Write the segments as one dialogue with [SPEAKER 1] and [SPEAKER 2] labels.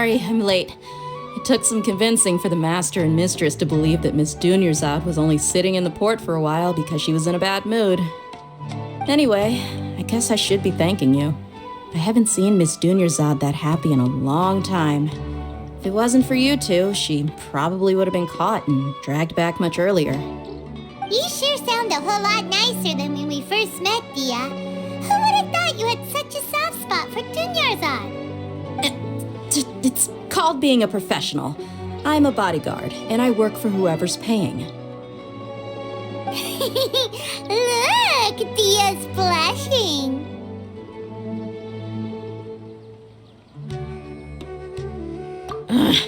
[SPEAKER 1] Sorry, I'm late. It took some convincing for the master and mistress to believe that Miss Dunyarzad was only sitting in the port for a while because she was in a bad mood. Anyway, I guess I should be thanking you. I haven't seen Miss Dunyarzad that happy in a long time. If it wasn't for you two, she probably would have been caught and dragged back much earlier.
[SPEAKER 2] You sure sound a whole lot nicer than when we first met, Dia. Who would have thought you had such a soft spot for Dunyarzad?
[SPEAKER 1] It's called being a professional. I'm a bodyguard, and I work for whoever's paying.
[SPEAKER 2] Look, Dia's blushing.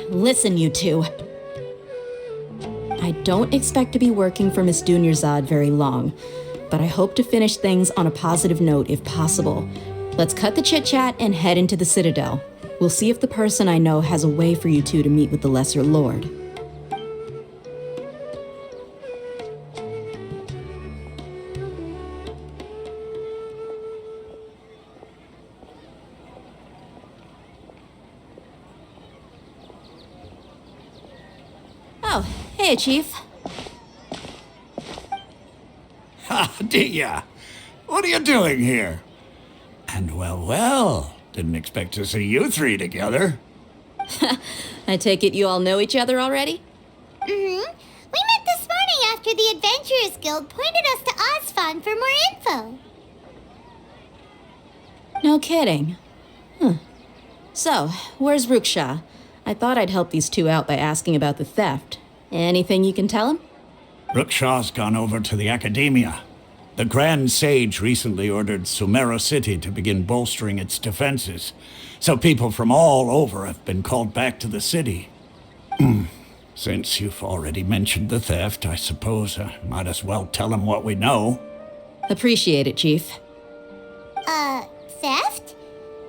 [SPEAKER 1] Listen, you two. I don't expect to be working for Miss Dunyarzad very long, but I hope to finish things on a positive note if possible. Let's cut the chit-chat and head into the Citadel. We'll see if the person I know has a way for you two to meet with the Lesser Lord. Oh, hey, Chief.
[SPEAKER 3] Ha, Dia! What are you doing here? And well, didn't expect to see you three together.
[SPEAKER 1] I take it you all know each other already?
[SPEAKER 2] Mm-hmm. We met this morning after the Adventurers Guild pointed us to Osfon for more info.
[SPEAKER 1] No kidding. So, where's Ruksha? I thought I'd help these two out by asking about the theft. Anything you can tell him?
[SPEAKER 3] Ruksha's gone over to the Academia. The Grand Sage recently ordered Sumeru City to begin bolstering its defenses, so people from all over have been called back to the city. Since you've already mentioned the theft, I suppose I might as well tell him what we know.
[SPEAKER 1] Appreciate it, Chief.
[SPEAKER 2] Theft?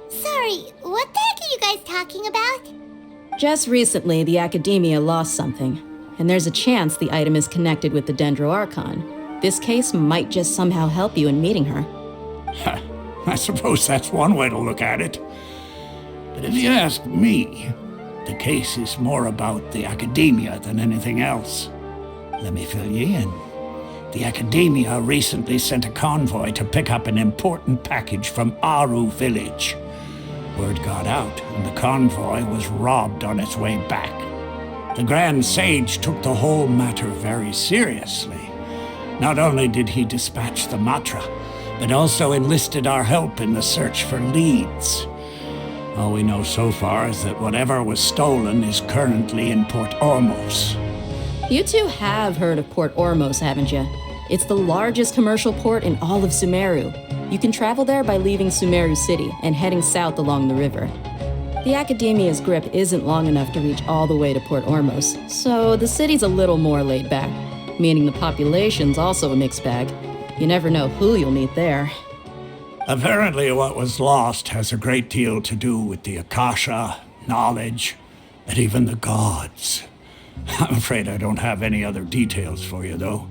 [SPEAKER 2] Sorry, what the heck are you guys talking about?
[SPEAKER 1] Just recently, the Academia lost something, and there's a chance the item is connected with the Dendro Archon. This case might just somehow help you in meeting her.
[SPEAKER 3] I suppose that's one way to look at it. But if you ask me, the case is more about the Academia than anything else. Let me fill you in. The Academia recently sent a convoy to pick up an important package from Aru village. Word got out, and the convoy was robbed on its way back. The Grand Sage took the whole matter very seriously. Not only did he dispatch the Matra, but also enlisted our help in the search for leads. All we know so far is that whatever was stolen is currently in Port Ormos.
[SPEAKER 1] You two have heard of Port Ormos, haven't you? It's the largest commercial port in all of Sumeru. You can travel there by leaving Sumeru City and heading south along the river. The Academia's grip isn't long enough to reach all the way to Port Ormos, so the city's a little more laid back, meaning the population's also a mixed bag. You never know who you'll meet there.
[SPEAKER 3] Apparently what was lost has a great deal to do with the Akasha, knowledge, and even the gods. I'm afraid I don't have any other details for you, though.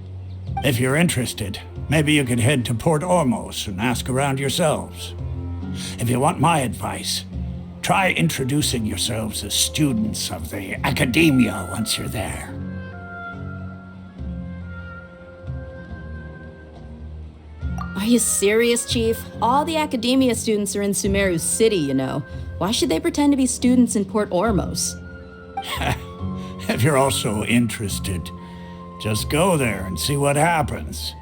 [SPEAKER 3] If you're interested, maybe you could head to Port Ormos and ask around yourselves. If you want my advice, try introducing yourselves as students of the Academia once you're there.
[SPEAKER 1] Are you serious, Chief? All the Academia students are in Sumeru City, you know. Why should they pretend to be students in Port Ormos?
[SPEAKER 3] If you're also interested, just go there and see what happens.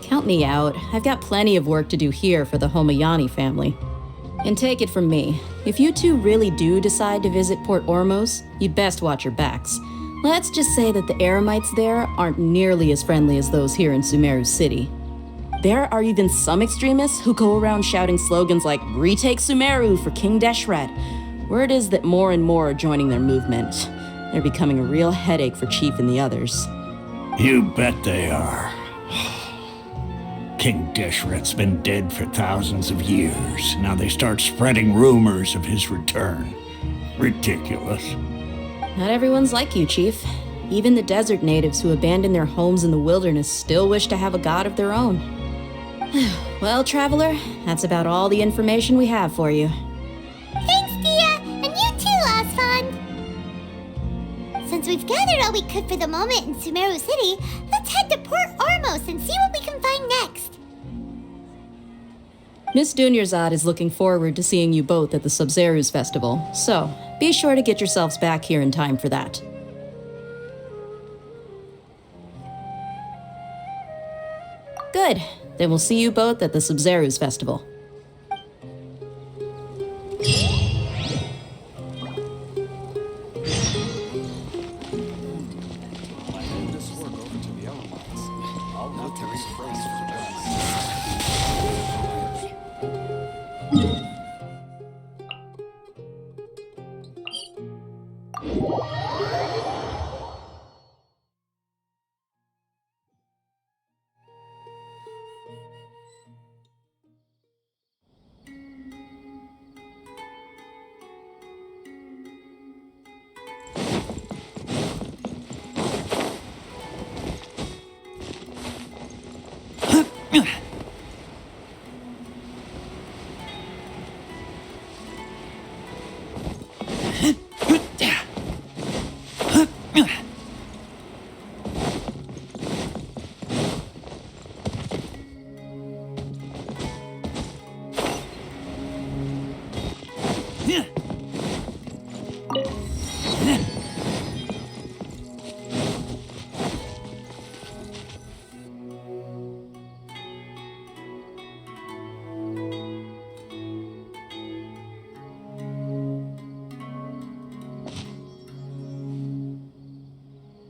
[SPEAKER 1] Count me out. I've got plenty of work to do here for the Homayani family. And take it from me, if you two really do decide to visit Port Ormos, you'd best watch your backs. Let's just say that the Eremites there aren't nearly as friendly as those here in Sumeru City. There are even some extremists who go around shouting slogans like, "Retake Sumeru for King Deshret." Word is that more and more are joining their movement. They're becoming a real headache for Chief and the others.
[SPEAKER 3] You bet they are. King Deshret's been dead for thousands of years. Now they start spreading rumors of his return. Ridiculous.
[SPEAKER 1] Not everyone's like you, Chief. Even the desert natives who abandoned their homes in the wilderness still wish to have a god of their own. Well, Traveler, that's about all the information we have for you.
[SPEAKER 2] Thanks, Dia, and you too, we've gathered all we could for the moment in Sumeru City, let's head to Port Ormos and see what we can find next.
[SPEAKER 1] Miss Dunyarzad is looking forward to seeing you both at the Sub-Zeru's festival, so be sure to get yourselves back here in time for that. Good. Then we'll see you both at the Sub-Zeru's festival.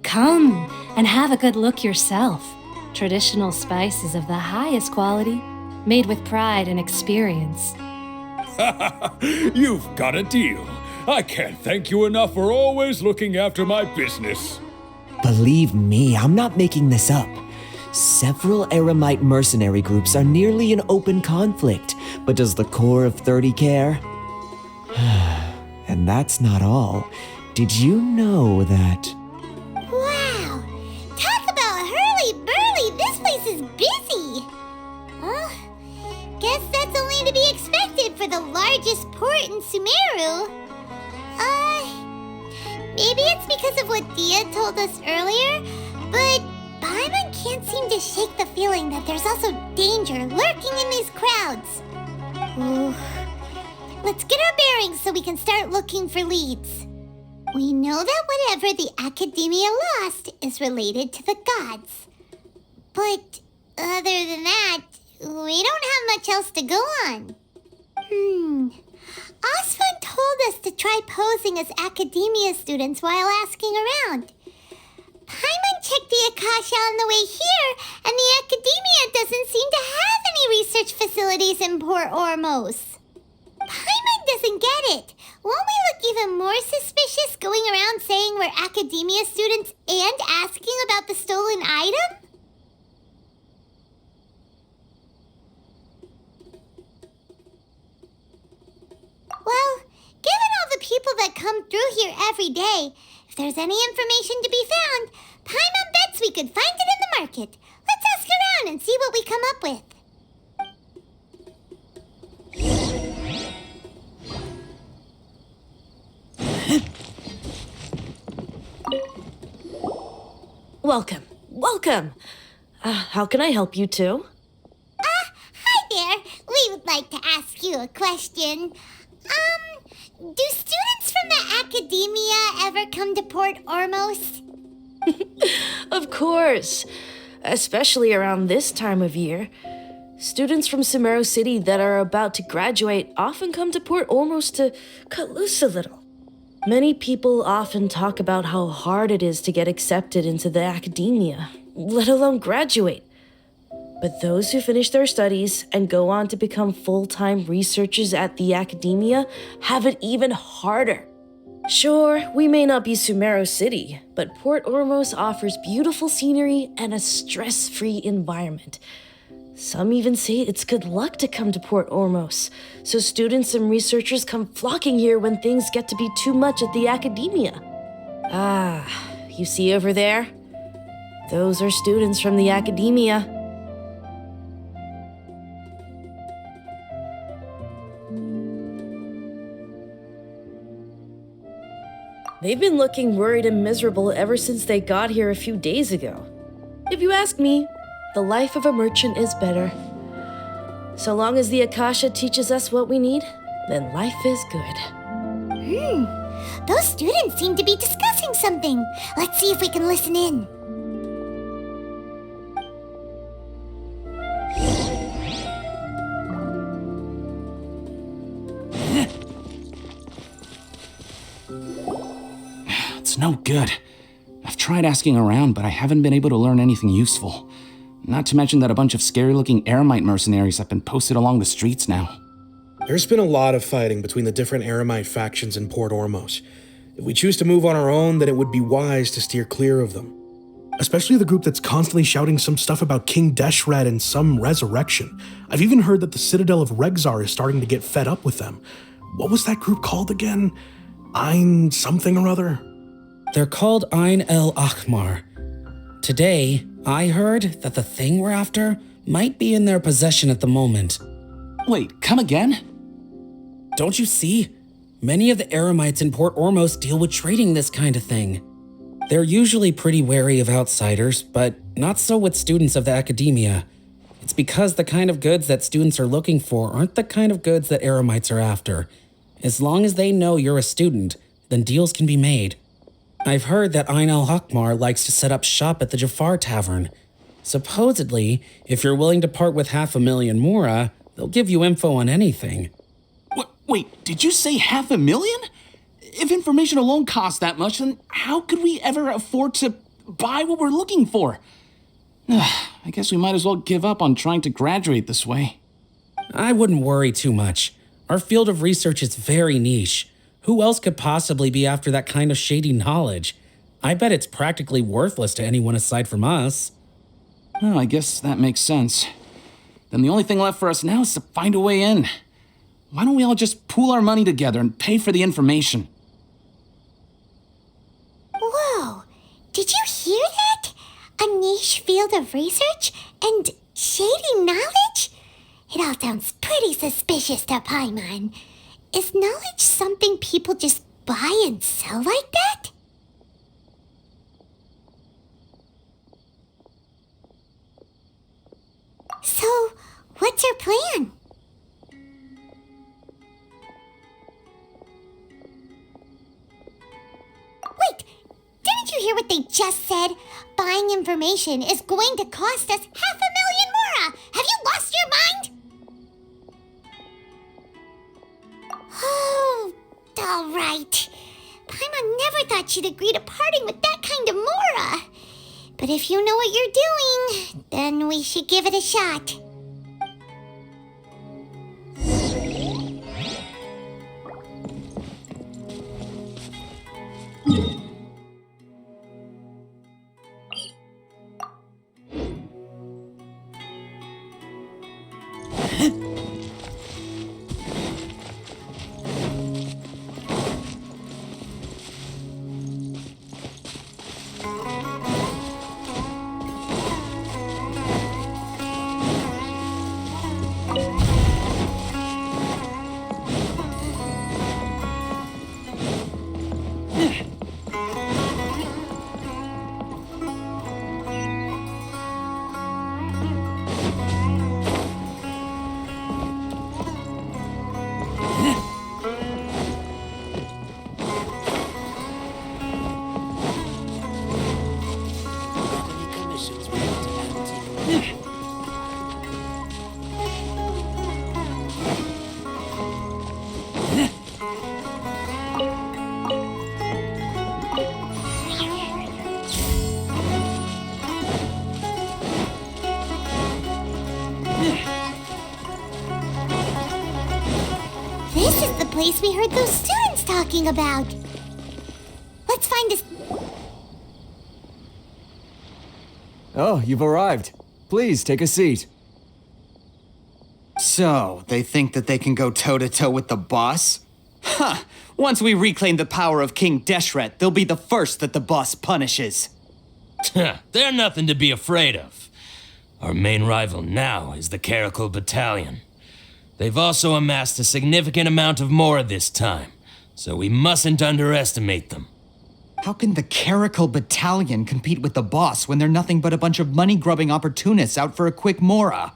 [SPEAKER 4] Come and have a good look yourself. Traditional spices of the highest quality, made with pride and experience.
[SPEAKER 5] You've got a deal. I can't thank you enough for always looking after my business.
[SPEAKER 6] Believe me, I'm not making this up. Several Eremite mercenary groups are nearly in open conflict, but does the core of 30 care? And that's not all. Did you know that...
[SPEAKER 2] Wow! Talk about hurly-burly! This place is busy! Well, guess that's only to be expected for the largest port in Sumeru. Maybe it's because of what Dia told us earlier, but Paimon can't seem to shake the feeling that there's also danger lurking in these crowds. Ooh. Let's get our bearings so we can start looking for leads. We know that whatever the Academia lost is related to the gods. But other than that, we don't have much else to go on. Osvan told us to try posing as Academia students while asking around. Paimon checked the Akasha on the way here, and the Academia doesn't seem to have any research facilities in Port Ormos. Paimon doesn't get it. Won't we look even more suspicious going around saying we're Academia students and asking about the stolen item? Well, given all the people that come through here every day, if there's any information to be found, Paimon bets we could find it in the market. Let's ask around and see what we come up with.
[SPEAKER 7] Welcome. Welcome. How can I help you two?
[SPEAKER 2] Hi there. We would like to ask you a question. Do students from the Academia ever come to Port Ormos?
[SPEAKER 7] Of course. Especially around this time of year. Students from Sumeru City that are about to graduate often come to Port Ormos to cut loose a little. Many people often talk about how hard it is to get accepted into the Academia, let alone graduate. But those who finish their studies and go on to become full-time researchers at the Academia have it even harder. Sure, we may not be Sumeru City, but Port Ormos offers beautiful scenery and a stress-free environment. Some even say it's good luck to come to Port Ormos, so students and researchers come flocking here when things get to be too much at the Academia. You see over there? Those are students from the Academia. They've been looking worried and miserable ever since they got here a few days ago. If you ask me, the life of a merchant is better. So long as the Akasha teaches us what we need, then life is good.
[SPEAKER 2] Those students seem to be discussing something. Let's see if we can listen in.
[SPEAKER 8] It's no good. I've tried asking around, but I haven't been able to learn anything useful. Not to mention that a bunch of scary-looking Eremite mercenaries have been posted along the streets now.
[SPEAKER 9] There's been a lot of fighting between the different Eremite factions in Port Ormos. If we choose to move on our own, then it would be wise to steer clear of them. Especially the group that's constantly shouting some stuff about King Deshret and some resurrection. I've even heard that the Citadel of Regzar is starting to get fed up with them. What was that group called again? Ein something or other?
[SPEAKER 10] They're called Ein El Akhmar. Today, I heard that the thing we're after might be in their possession at the moment.
[SPEAKER 8] Wait, come again?
[SPEAKER 10] Don't you see? Many of the Eremites in Port Ormos deal with trading this kind of thing. They're usually pretty wary of outsiders, but not so with students of the academia. It's because the kind of goods that students are looking for aren't the kind of goods that Eremites are after. As long as they know you're a student, then deals can be made. I've heard that Ein al-Hakmar likes to set up shop at the Jafar Tavern. Supposedly, if you're willing to part with 500,000 Mora, they'll give you info on anything.
[SPEAKER 8] Wait, did you say 500,000? If information alone costs that much, then how could we ever afford to buy what we're looking for? I guess we might as well give up on trying to graduate this way.
[SPEAKER 10] I wouldn't worry too much. Our field of research is very niche. Who else could possibly be after that kind of shady knowledge? I bet it's practically worthless to anyone aside from us.
[SPEAKER 8] Well, I guess that makes sense. Then the only thing left for us now is to find a way in. Why don't we all just pool our money together and pay for the information?
[SPEAKER 2] Whoa, did you hear that? A niche field of research and shady knowledge? It all sounds pretty suspicious to Paimon. Is knowledge something people just buy and sell like that? So, what's your plan? Wait, didn't you hear what they just said? Buying information is going to cost us 500,000 Mora! Have you lost your mind? Oh, all right. Paimon never thought she'd agree to parting with that kind of Mora. But if you know what you're doing, then we should give it a shot. This is the place we heard those students talking about. Let's find this.
[SPEAKER 6] Oh, you've arrived. Please, take a seat.
[SPEAKER 11] So, they think that they can go toe-to-toe with the boss? Huh! Once we reclaim the power of King Deshret, they'll be the first that the boss punishes.
[SPEAKER 12] They're nothing to be afraid of. Our main rival now is the Caracal Battalion. They've also amassed a significant amount of Mora this time, so we mustn't underestimate them.
[SPEAKER 11] How can the Caracal Battalion compete with the boss when they're nothing but a bunch of money-grubbing opportunists out for a quick mora?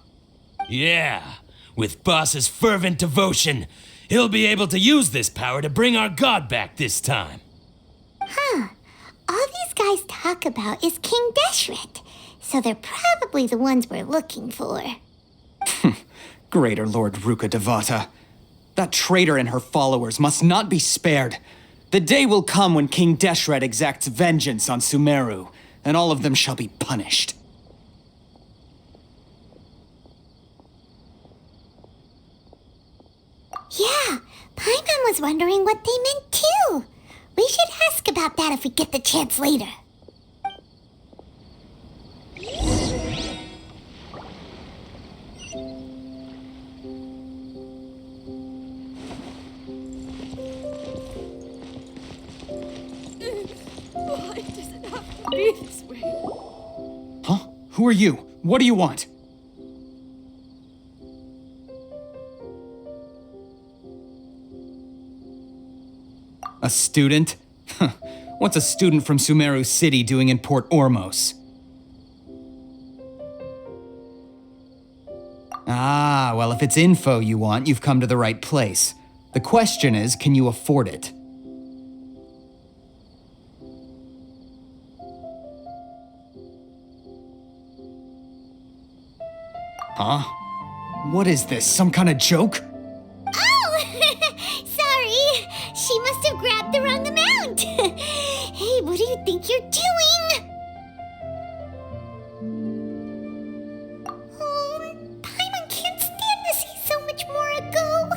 [SPEAKER 12] Yeah, with Boss's fervent devotion, he'll be able to use this power to bring our god back this time.
[SPEAKER 2] Huh. All these guys talk about is King Deshret, so they're probably the ones we're looking for.
[SPEAKER 11] Greater Lord Ruka Devata. That traitor and her followers must not be spared. The day will come when King Deshret exacts vengeance on Sumeru, and all of them shall be punished.
[SPEAKER 2] Yeah, Paimon was wondering what they meant too. We should ask about that if we get the chance later.
[SPEAKER 7] Why does it have to be this way?
[SPEAKER 11] Huh? Who are you? What do you want? A student? What's a student from Sumeru City doing in Port Ormos? Ah, well, if it's info you want, you've come to the right place. The question is, can you afford it? Huh? What is this, some kind of joke?
[SPEAKER 2] Oh! Sorry! She must have grabbed the wrong amount! Hey, what do you think you're doing? Oh, Paimon can't stand to see so much more go.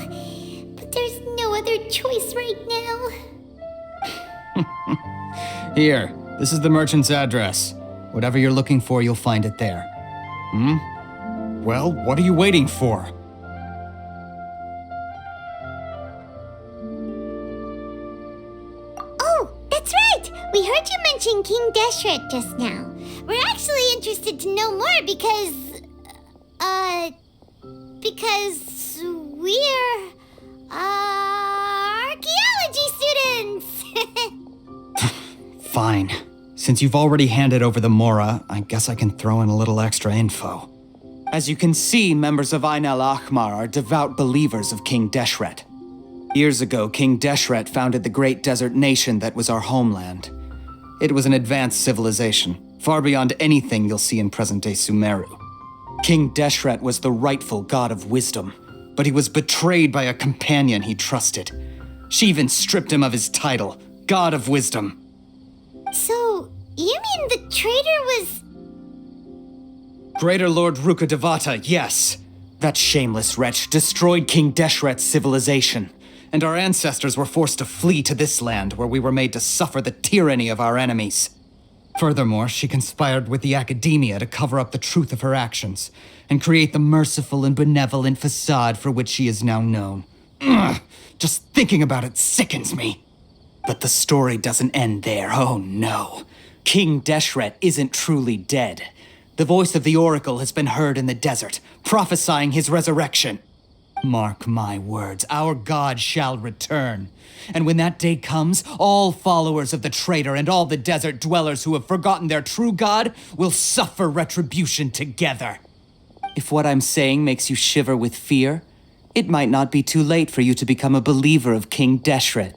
[SPEAKER 2] But there's no other choice right now.
[SPEAKER 11] Here, this is the merchant's address. Whatever you're looking for, you'll find it there. Well, what are you waiting for?
[SPEAKER 2] Oh, that's right! We heard you mention King Deshret just now. We're actually interested to know more because we're, archaeology students!
[SPEAKER 11] Fine. Since you've already handed over the Mora, I guess I can throw in a little extra info. As you can see, members of Ain al-Ahmar are devout believers of King Deshret. Years ago, King Deshret founded the great desert nation that was our homeland. It was an advanced civilization, far beyond anything you'll see in present-day Sumeru. King Deshret was the rightful god of wisdom, but he was betrayed by a companion he trusted. She even stripped him of his title, God of Wisdom.
[SPEAKER 2] So, you mean the traitor was...
[SPEAKER 11] Greater Lord Ruka Devata, yes. That shameless wretch destroyed King Deshret's civilization, and our ancestors were forced to flee to this land where we were made to suffer the tyranny of our enemies. Furthermore, she conspired with the academia to cover up the truth of her actions and create the merciful and benevolent facade for which she is now known. Ugh, just thinking about it sickens me. But the story doesn't end there, oh no. King Deshret isn't truly dead. The voice of the Oracle has been heard in the desert, prophesying his resurrection. Mark my words, our god shall return. And when that day comes, all followers of the traitor and all the desert dwellers who have forgotten their true god will suffer retribution together. If what I'm saying makes you shiver with fear, it might not be too late for you to become a believer of King Deshret.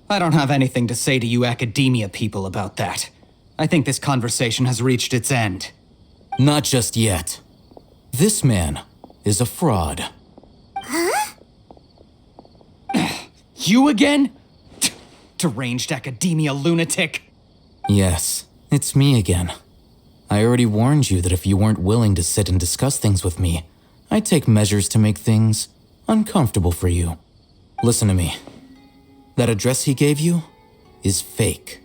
[SPEAKER 11] I don't have anything to say to you academia people about that. I think this conversation has reached its end.
[SPEAKER 13] Not just yet. This man is a fraud.
[SPEAKER 2] Huh?
[SPEAKER 11] You again? Deranged academia lunatic.
[SPEAKER 13] Yes, it's me again. I already warned you that if you weren't willing to sit and discuss things with me, I'd take measures to make things uncomfortable for you. Listen to me. That address he gave you is fake.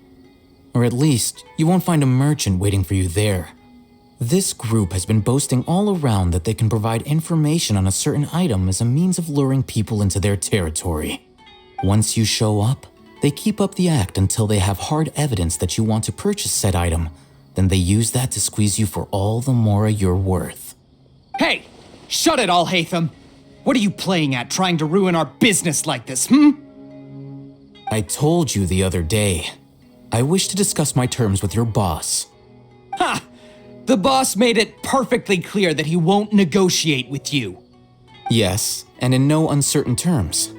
[SPEAKER 13] Or at least, you won't find a merchant waiting for you there. This group has been boasting all around that they can provide information on a certain item as a means of luring people into their territory. Once you show up, they keep up the act until they have hard evidence that you want to purchase said item. Then they use that to squeeze you for all the more you're worth.
[SPEAKER 11] Hey! Shut it all, Hatham! What are you playing at, trying to ruin our business like this,
[SPEAKER 13] I told you the other day. I wish to discuss my terms with your boss.
[SPEAKER 11] Ha! The boss made it perfectly clear that he won't negotiate with you.
[SPEAKER 13] Yes, and in no uncertain terms.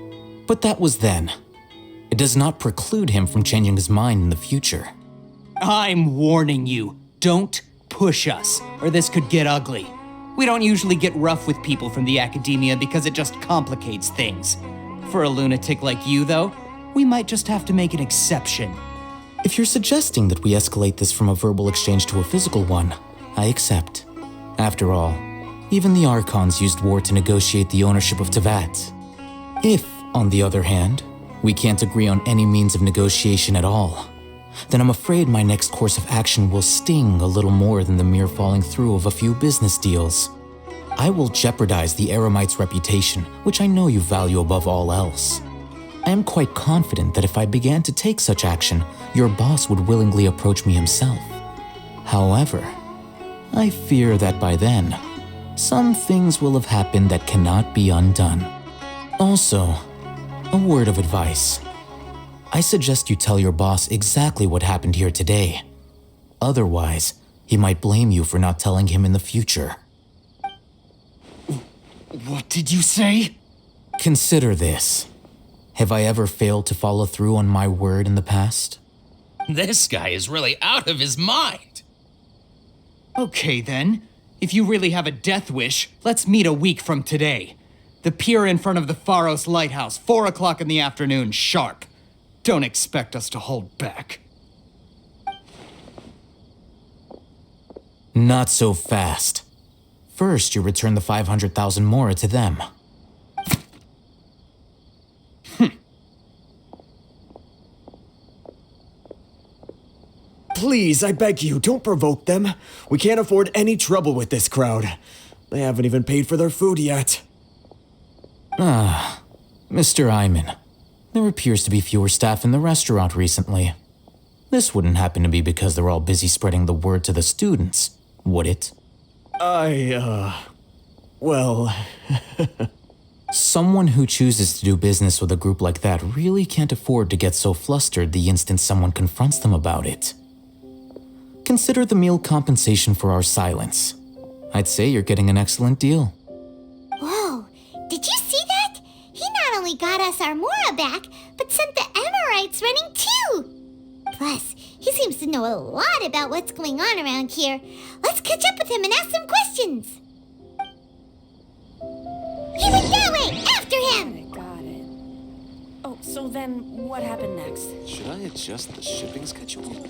[SPEAKER 13] But that was then. It does not preclude him from changing his mind in the future.
[SPEAKER 11] I'm warning you, don't push us, or this could get ugly. We don't usually get rough with people from the academia because it just complicates things. For a lunatic like you, though, we might just have to make an exception.
[SPEAKER 13] If you're suggesting that we escalate this from a verbal exchange to a physical one, I accept. After all, even the Archons used war to negotiate the ownership of Tevat. If, on the other hand, we can't agree on any means of negotiation at all, then I'm afraid my next course of action will sting a little more than the mere falling through of a few business deals. I will jeopardize the Eremite's reputation, which I know you value above all else. I am quite confident that if I began to take such action, your boss would willingly approach me himself. However, I fear that by then, some things will have happened that cannot be undone. Also, a word of advice. I suggest you tell your boss exactly what happened here today. Otherwise, he might blame you for not telling him in the future.
[SPEAKER 11] What did you say?
[SPEAKER 13] Consider this. Have I ever failed to follow through on my word in the past?
[SPEAKER 12] This guy is really out of his mind.
[SPEAKER 11] Okay then, if you really have a death wish, let's meet a week from today. The pier in front of the Pharos Lighthouse, 4 o'clock in the afternoon, sharp. Don't expect us to hold back.
[SPEAKER 13] Not so fast. First, you return the 500,000 mora to them.
[SPEAKER 6] Please, I beg you, don't provoke them. We can't afford any trouble with this crowd. They haven't even paid for their food yet.
[SPEAKER 13] Mr. Iman, there appears to be fewer staff in the restaurant recently. This wouldn't happen to be because they're all busy spreading the word to the students, would it?
[SPEAKER 6] Well...
[SPEAKER 13] Someone who chooses to do business with a group like that really can't afford to get so flustered the instant someone confronts them about it. Consider the meal compensation for our silence. I'd say you're getting an excellent deal.
[SPEAKER 2] Whoa, did you see that? He not only got us our Mora back, but sent the Amorites running too! Plus, he seems to know a lot about what's going on around here. Let's catch up with him and ask some questions! He went that way! After him!
[SPEAKER 7] Got it. Oh, so then what happened next?
[SPEAKER 14] Should I adjust the shipping schedule?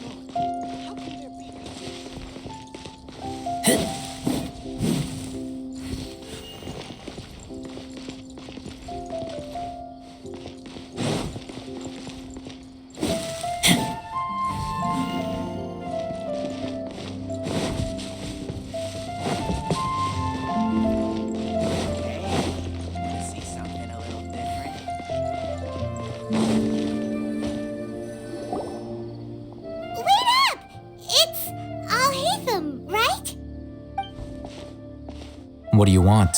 [SPEAKER 13] What do you want?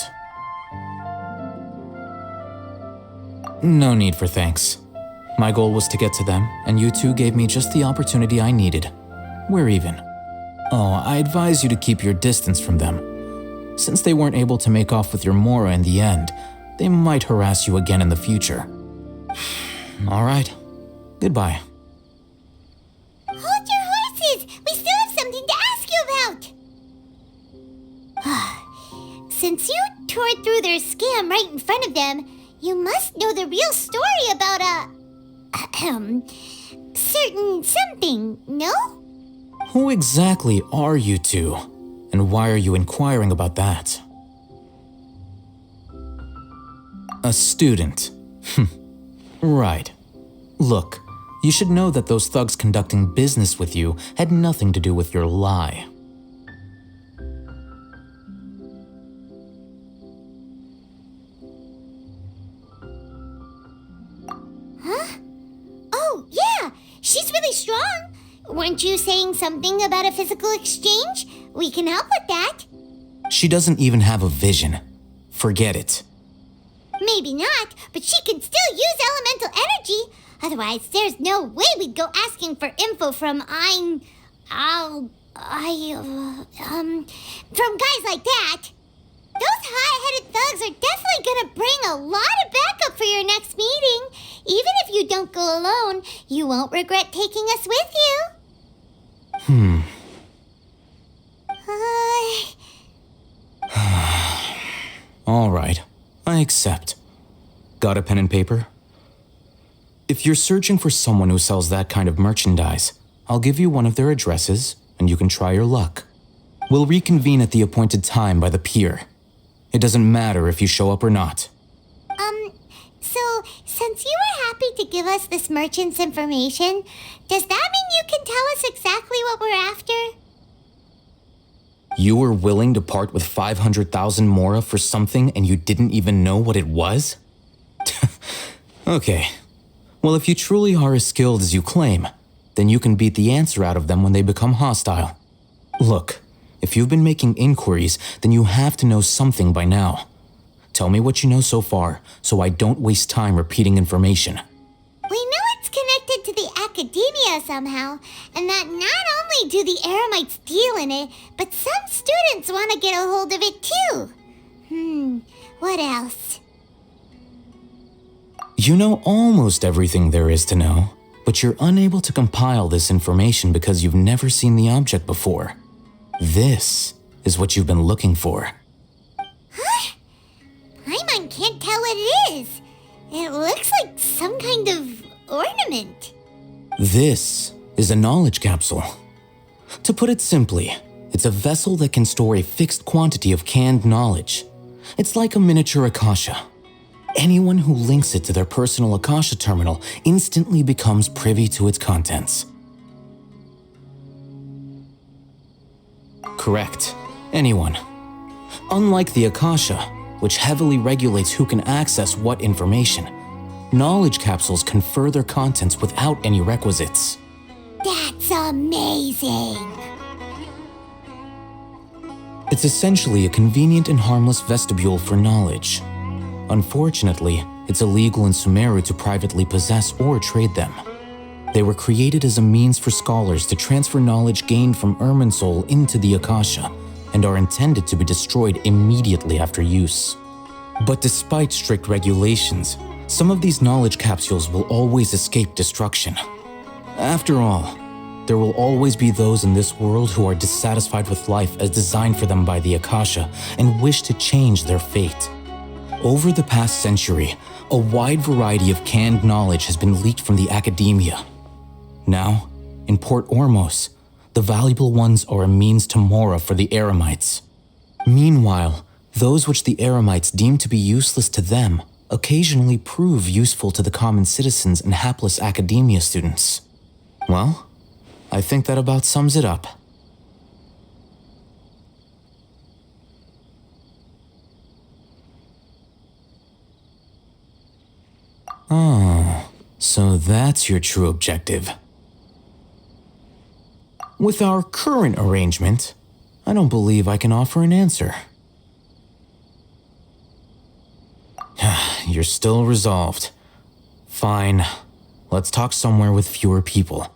[SPEAKER 13] No need for thanks. My goal was to get to them, and you two gave me just the opportunity I needed. We're even. Oh, I advise you to keep your distance from them. Since they weren't able to make off with your Mora in the end, they might harass you again in the future. All right. Goodbye.
[SPEAKER 2] Hold your horses! We still have something to ask you about! Since you tore through their scam right in front of them, you must know the real story about certain something, no?
[SPEAKER 13] Who exactly are you two? And why are you inquiring about that? A student. Right. Look, you should know that those thugs conducting business with you had nothing to do with your lie.
[SPEAKER 2] She's really strong. Weren't you saying something about a physical exchange? We can help with that.
[SPEAKER 13] She doesn't even have a vision. Forget it.
[SPEAKER 2] maybe not, but she can still use elemental energy. Otherwise, there's no way we'd go asking for info from from guys like that. Those hot-headed thugs are definitely gonna bring a lot of backup for your next meeting. Even if you don't go alone, you won't regret taking us with you.
[SPEAKER 13] All right, I accept. Got a pen and paper? If you're searching for someone who sells that kind of merchandise, I'll give you one of their addresses, and you can try your luck. We'll reconvene at the appointed time by the pier. It doesn't matter if you show up or not.
[SPEAKER 2] So, since you were happy to give us this merchant's information, does that mean you can tell us exactly what we're after?
[SPEAKER 13] You were willing to part with 500,000 mora for something and you didn't even know what it was? Okay. Well, if you truly are as skilled as you claim, then you can beat the answer out of them when they become hostile. Look, if you've been making inquiries, then you have to know something by now. Tell me what you know so far, so I don't waste time repeating information.
[SPEAKER 2] We know it's connected to the academia somehow, and that not only do the Eremites deal in it, but some students want to get a hold of it too. What else?
[SPEAKER 13] You know almost everything there is to know, but you're unable to compile this information because you've never seen the object before. This is what you've been looking for.
[SPEAKER 2] Huh? Paimon can't tell what it is. It looks like some kind of ornament.
[SPEAKER 13] This is a knowledge capsule. To put it simply, it's a vessel that can store a fixed quantity of canned knowledge. It's like a miniature Akasha. Anyone who links it to their personal Akasha terminal instantly becomes privy to its contents. Correct. Anyone. Unlike the Akasha, which heavily regulates who can access what information, knowledge capsules confer their contents without any requisites.
[SPEAKER 2] That's amazing!
[SPEAKER 13] It's essentially a convenient and harmless vestibule for knowledge. Unfortunately, it's illegal in Sumeru to privately possess or trade them. They were created as a means for scholars to transfer knowledge gained from Irminsul into the Akasha, and are intended to be destroyed immediately after use. But despite strict regulations, some of these knowledge capsules will always escape destruction. After all, there will always be those in this world who are dissatisfied with life as designed for them by the Akasha and wish to change their fate. Over the past century, a wide variety of canned knowledge has been leaked from the academia. Now, in Port Ormos, the valuable ones are a means to mora for the Eremites. Meanwhile, those which the Eremites deem to be useless to them occasionally prove useful to the common citizens and hapless academia students. Well, I think that about sums it up. Oh, so that's your true objective. With our current arrangement, I don't believe I can offer an answer. You're still resolved. Fine. Let's talk somewhere with fewer people.